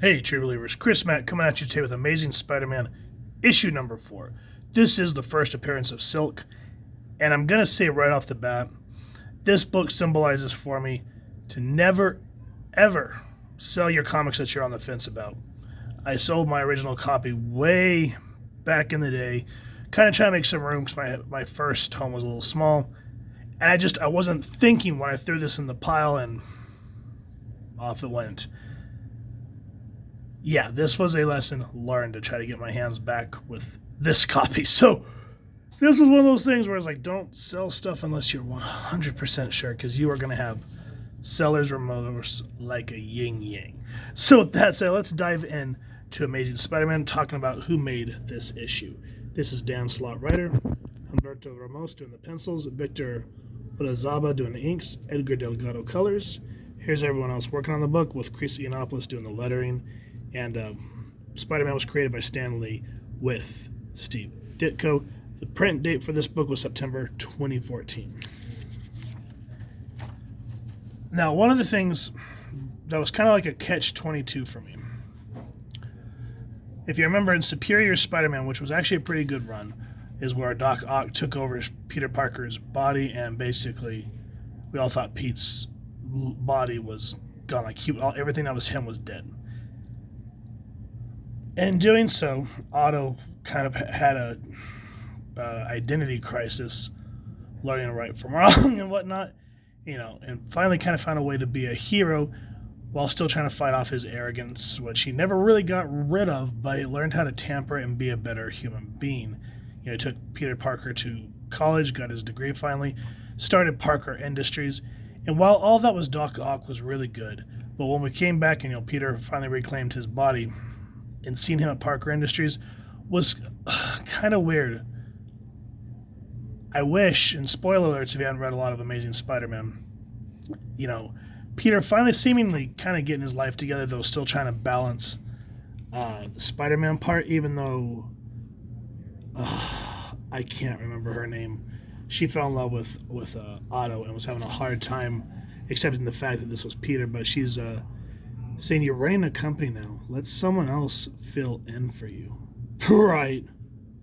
Hey, true believers, Chris Mack coming at you today with Amazing Spider-Man issue number 4. This is the first appearance of Silk, and I'm going to say right off the bat, this book symbolizes for me to never, ever sell your comics that you're on the fence about. I sold my original copy way back in the day, kind of trying to make some room because my first home was a little small, and I wasn't thinking when I threw this in the pile, and off it went. Yeah, this was a lesson learned to try to get my hands back with this copy. So this was one of those things where it's like, don't sell stuff unless you're 100% sure, because you are going to have seller's remorse like a yin-yang. So with that said, let's dive in to Amazing Spider-Man, talking about who made this issue. This is Dan Slott writer, Humberto Ramos doing the pencils, Victor Olazaba doing the inks, Edgar Delgado colors. Here's everyone else working on the book, with Chris Ianopoulos doing the lettering. And Spider-Man was created by Stan Lee with Steve Ditko. The print date for this book was September 2014. Now, one of the things that was kind of like a catch-22 for me, if you remember in Superior Spider-Man, which was actually a pretty good run, is where Doc Ock took over Peter Parker's body, and basically we all thought Pete's body was gone. Like everything that was him was dead. In doing so, Otto kind of had a identity crisis, learning right from wrong and whatnot, and finally kind of found a way to be a hero while still trying to fight off his arrogance, which he never really got rid of, but he learned how to tamper and be a better human being. He took Peter Parker to college, got his degree finally, started Parker Industries, and while all that was Doc Ock was really good, but when we came back and Peter finally reclaimed his body, and seeing him at Parker Industries was kind of weird. I wish, and spoiler alerts if you haven't read a lot of Amazing Spider-Man, Peter finally seemingly kind of getting his life together, though still trying to balance the Spider-Man part, even though I can't remember her name. She fell in love with Otto and was having a hard time accepting the fact that this was Peter, but she's saying, you're running a company now. Let someone else fill in for you. Right.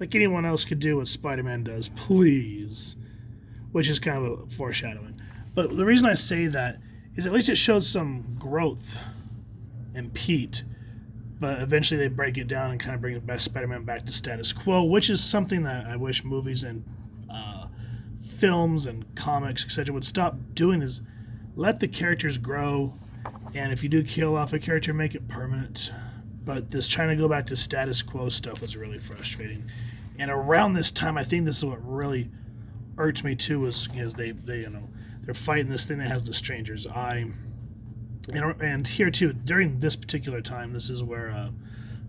Like anyone else could do what Spider-Man does, please. Which is kind of a foreshadowing. But the reason I say that is at least it shows some growth in Pete. But eventually they break it down and kind of bring the best Spider-Man back to status quo, which is something that I wish movies and films and comics, etc. would stop doing, is let the characters grow. And if you do kill off a character, make it permanent. But this trying to go back to status quo stuff was really frustrating. And around this time, I think this is what really irked me too, was they're fighting this thing that has the Stranger's Eye. And here too, during this particular time, this is where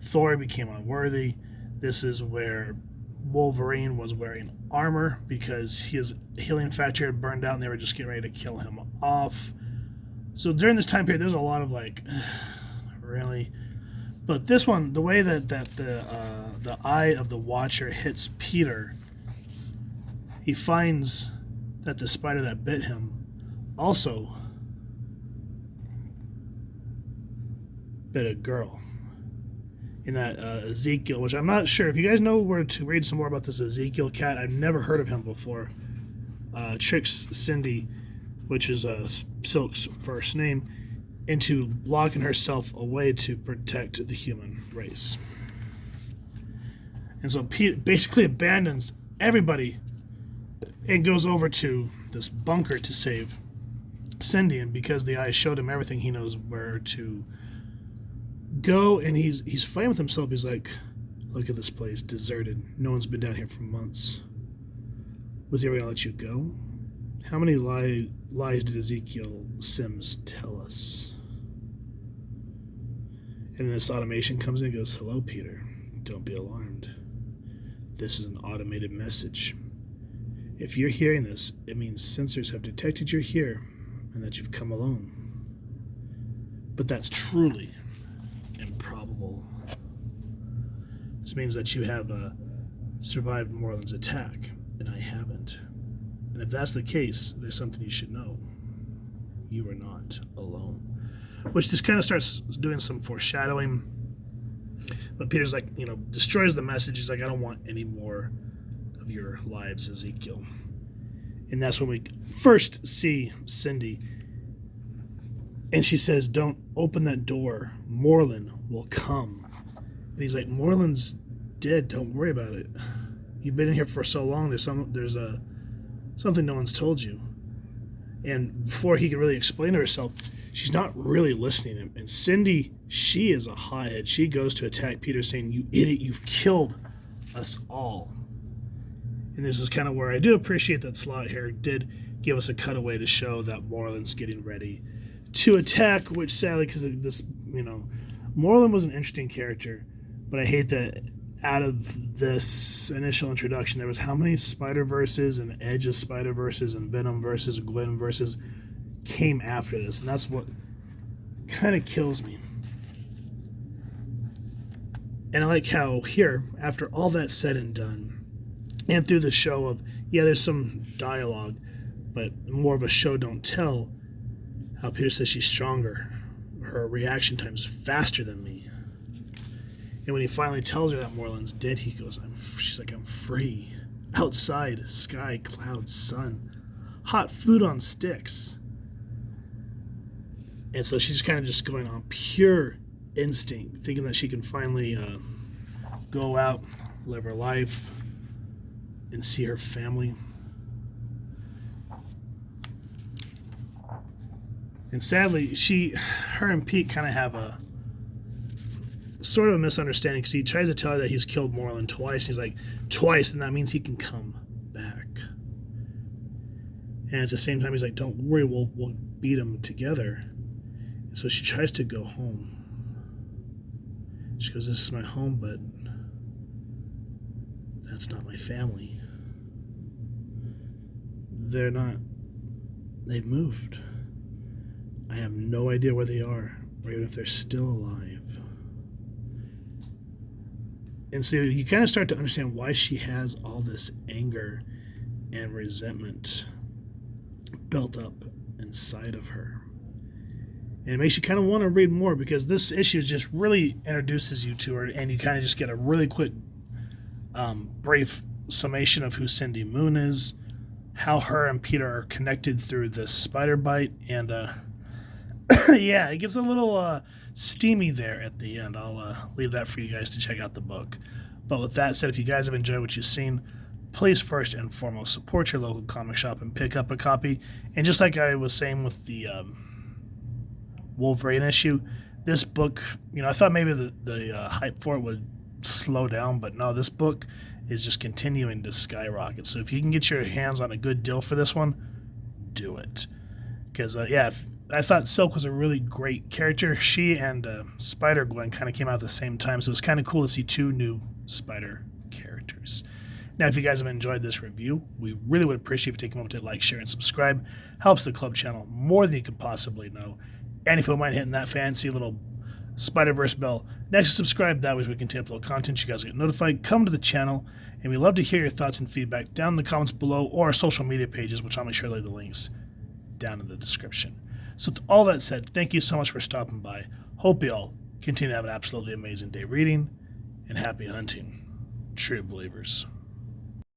Thor became unworthy. This is where Wolverine was wearing armor because his healing factor had burned out and they were just getting ready to kill him off. So during this time period, there's a lot of like, really? But this one, the way that the eye of the Watcher hits Peter, he finds that the spider that bit him also bit a girl. In that Ezekiel, which I'm not sure if you guys know where to read some more about this Ezekiel cat. I've never heard of him before. Tricks Cindy, which is Silk's first name, into locking herself away to protect the human race. And so Pete basically abandons everybody and goes over to this bunker to save Cindy. And because the eye showed him everything, he knows where to go. And he's fighting with himself. He's like, look at this place, deserted. No one's been down here for months. Was he ever gonna let you go? How many lies did Ezekiel Sims tell us? And this automation comes in and goes, hello, Peter. Don't be alarmed. This is an automated message. If you're hearing this, it means sensors have detected you're here and that you've come alone. But that's truly improbable. This means that you have survived Moreland's attack, and I haven't. And if that's the case, there's something you should know. You are not alone. which just kind of starts doing some foreshadowing. But Peter's like, destroys the message. He's like, I don't want any more of your lives, Ezekiel. And that's when we first see Cindy. And she says, don't open that door. Moreland will come. And he's like, Moreland's dead. Don't worry about it. You've been in here for so long. There's something no one's told you. And before he can really explain to herself, she's not really listening. And Cindy, she is a hothead. She goes to attack Peter, saying, you idiot, you've killed us all. And this is kind of where I do appreciate that Slott here did give us a cutaway to show that Moreland's getting ready to attack, which sadly, because of this, Moreland was an interesting character, but I hate that out of this initial introduction, there was how many Spider-Verses and Edge of Spider-Verses and Venom versus Gwen versus came after this, and that's what kind of kills me. And I like how here, after all that said and done, and through the show of, there's some dialogue, but more of a show don't tell, how Peter says she's stronger. Her reaction time's faster than me. And when he finally tells her that Moreland's dead, he goes, she's like, I'm free. Outside, sky, clouds, sun. Hot food on sticks. And so she's kind of just going on pure instinct, thinking that she can finally go out, live her life, and see her family. And sadly, her and Pete kind of have a sort of a misunderstanding, because he tries to tell her that he's killed Moreland twice. He's like, twice, and that means he can come back. And at the same time, he's like, don't worry, we'll beat him together. And so she tries to go home. She goes, this is my home, but that's not my family. They're not. They've moved. I have no idea where they are, or even if they're still alive. And so you kind of start to understand why she has all this anger and resentment built up inside of her. And it makes you kind of want to read more, because this issue just really introduces you to her, and you kind of just get a really quick, brief summation of who Cindy Moon is, how her and Peter are connected through this spider bite, and yeah, it gets a little steamy there at the end. I'll leave that for you guys to check out the book. But with that said, if you guys have enjoyed what you've seen, please first and foremost support your local comic shop and pick up a copy. And just like I was saying with the Wolverine issue, this book, I thought maybe the hype for it would slow down, but no, this book is just continuing to skyrocket. So if you can get your hands on a good deal for this one, do it. Because, I thought Silk was a really great character. She and Spider-Gwen kind of came out at the same time, so it was kind of cool to see two new Spider characters. Now, if you guys have enjoyed this review, we really would appreciate if you take a moment to like, share, and subscribe. Helps the club channel more than you could possibly know. And if you don't mind hitting that fancy little Spider-Verse bell next to subscribe, that way we continue to upload content, you guys get notified. Come to the channel, and we'd love to hear your thoughts and feedback down in the comments below, or our social media pages, which I'll make sure to leave the links down in the description. So with all that said, thank you so much for stopping by. Hope you all continue to have an absolutely amazing day reading, and happy hunting, true believers.